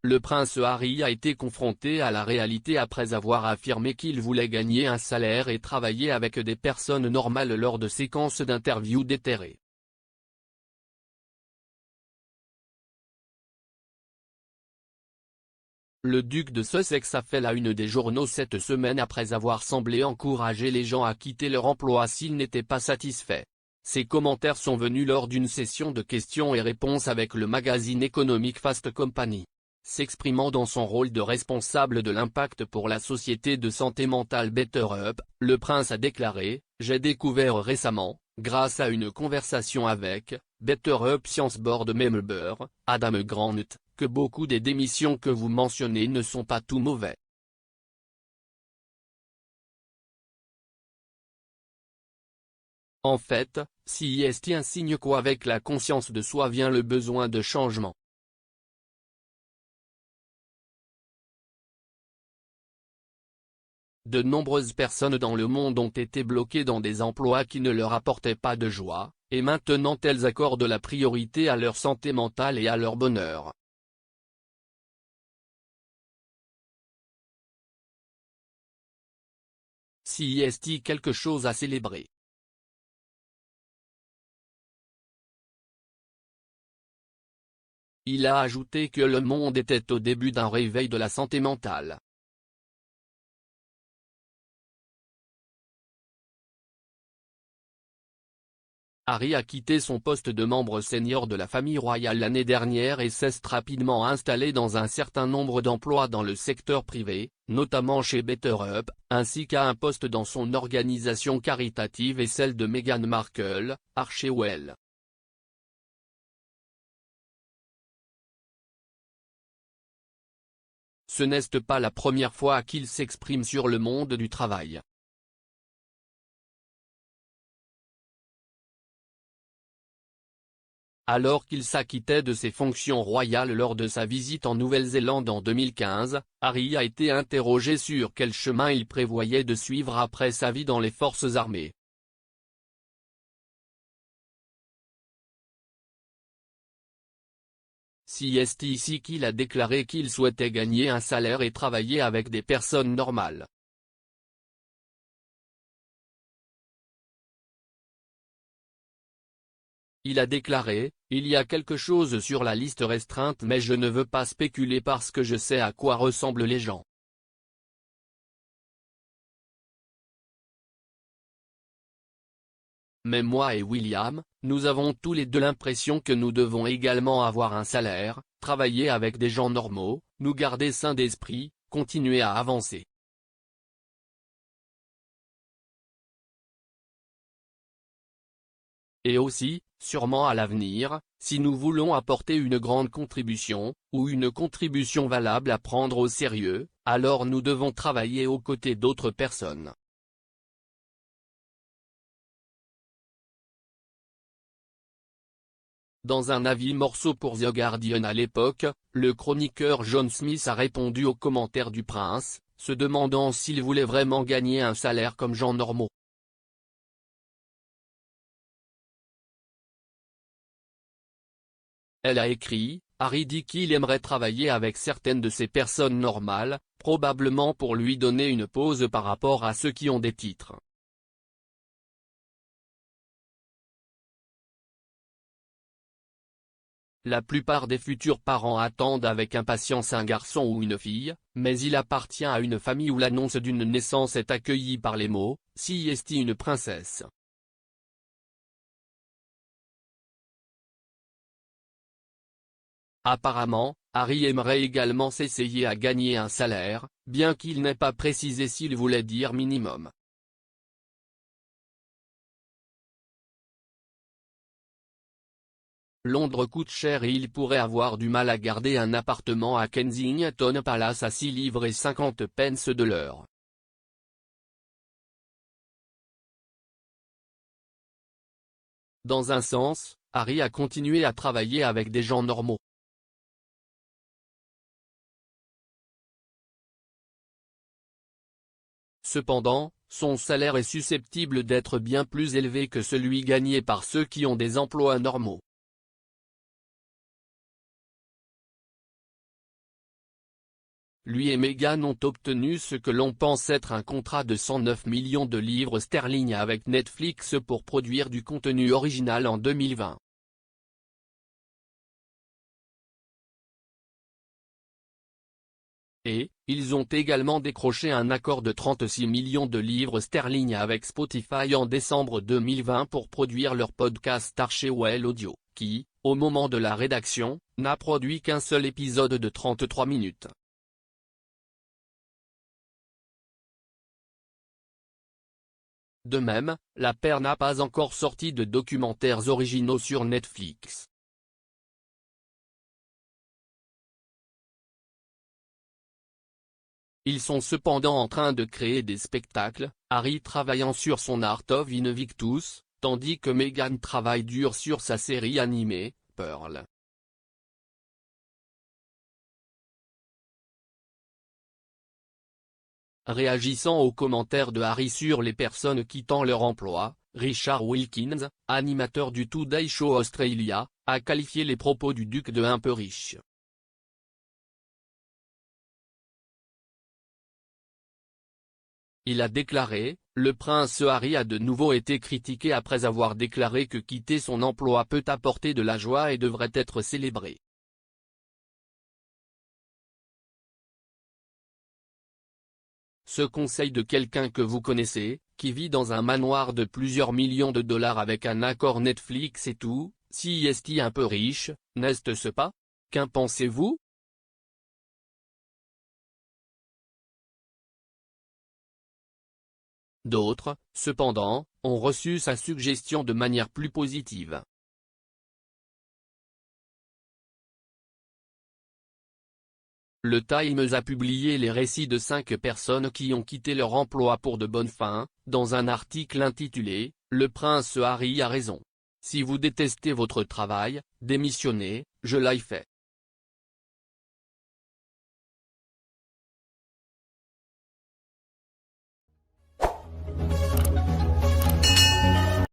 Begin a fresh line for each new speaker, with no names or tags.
le prince Harry a été confronté à la réalité après avoir affirmé qu'il voulait gagner un salaire et travailler avec des personnes normales lors de séquences d'interviews déterrées. Le duc de Sussex a fait la une des journaux cette semaine après avoir semblé encourager les gens à quitter leur emploi s'ils n'étaient pas satisfaits. Ces commentaires sont venus lors d'une session de questions et réponses avec le magazine économique Fast Company. S'exprimant dans son rôle de responsable de l'impact pour la société de santé mentale Better Up, le prince a déclaré « J'ai découvert récemment, grâce à une conversation avec Better Up Science Board Member, Adam Grant, que beaucoup des démissions que vous mentionnez ne sont pas tout mauvais. » En fait, CIST insigne qu'avec la conscience de soi vient le besoin de changement. De nombreuses personnes dans le monde ont été bloquées dans des emplois qui ne leur apportaient pas de joie, et maintenant elles accordent la priorité à leur santé mentale et à leur bonheur. CIST quelque chose à célébrer. Il a ajouté que le monde était au début d'un réveil de la santé mentale. Harry a quitté son poste de membre senior de la famille royale l'année dernière et s'est rapidement installé dans un certain nombre d'emplois dans le secteur privé, notamment chez Better Up, ainsi qu'à un poste dans son organisation caritative et celle de Meghan Markle, Archewell. Ce n'est pas la première fois qu'il s'exprime sur le monde du travail. Alors qu'il s'acquittait de ses fonctions royales lors de sa visite en Nouvelle-Zélande en 2015, Harry a été interrogé sur quel chemin il prévoyait de suivre après sa vie dans les forces armées. CIST ici qu'il a déclaré qu'il souhaitait gagner un salaire et travailler avec des personnes normales. Il a déclaré « Il y a quelque chose sur la liste restreinte mais je ne veux pas spéculer parce que je sais à quoi ressemblent les gens. » Mais moi et William, nous avons tous les deux l'impression que nous devons également avoir un salaire, travailler avec des gens normaux, nous garder sains d'esprit, continuer à avancer. Et aussi, sûrement à l'avenir, si nous voulons apporter une grande contribution, ou une contribution valable à prendre au sérieux, alors nous devons travailler aux côtés d'autres personnes. Dans un avis morceau pour The Guardian à l'époque, le chroniqueur John Smith a répondu aux commentaires du prince, se demandant s'il voulait vraiment gagner un salaire comme gens normaux. Elle a écrit, Harry dit qu'il aimerait travailler avec certaines de ces personnes normales, probablement pour lui donner une pause par rapport à ceux qui ont des titres. La plupart des futurs parents attendent avec impatience un garçon ou une fille, mais il appartient à une famille où l'annonce d'une naissance est accueillie par les mots « Si est une princesse ». Apparemment, Harry aimerait également s'essayer à gagner un salaire, bien qu'il n'ait pas précisé s'il voulait dire minimum. Londres coûte cher et il pourrait avoir du mal à garder un appartement à Kensington Palace à 6 livres et 50 pence de l'heure. Dans un sens, Harry a continué à travailler avec des gens normaux. Cependant, son salaire est susceptible d'être bien plus élevé que celui gagné par ceux qui ont des emplois normaux. lui et Meghan ont obtenu ce que l'on pense être un contrat de 109 millions de livres sterling avec Netflix pour produire du contenu original en 2020. Et, ils ont également décroché un accord de 36 millions de livres sterling avec Spotify en décembre 2020 pour produire leur podcast Archewell Audio, qui, au moment de la rédaction, n'a produit qu'un seul épisode de 33 minutes. De même, la paire n'a pas encore sorti de documentaires originaux sur Netflix. Ils sont cependant en train de créer des spectacles, Harry travaillant sur son Art of Invictus, tandis que Meghan travaille dur sur sa série animée, Pearl. Réagissant aux commentaires de Harry sur les personnes quittant leur emploi, Richard Wilkins, animateur du Today Show Australia, a qualifié les propos du duc de un peu riche. Il a déclaré, le prince Harry a de nouveau été critiqué après avoir déclaré que quitter son emploi peut apporter de la joie et devrait être célébré. Ce conseil de quelqu'un que vous connaissez, qui vit dans un manoir de plusieurs millions de dollars avec un accord Netflix et tout, si est-il un peu riche, n'est-ce pas? Qu'en pensez-vous? D'autres, cependant, ont reçu sa suggestion de manière plus positive. Le Times a publié les récits de 5 personnes qui ont quitté leur emploi pour de bonnes fins, dans un article intitulé « Le prince Harry a raison. Si vous détestez votre travail, démissionnez, je l'ai fait.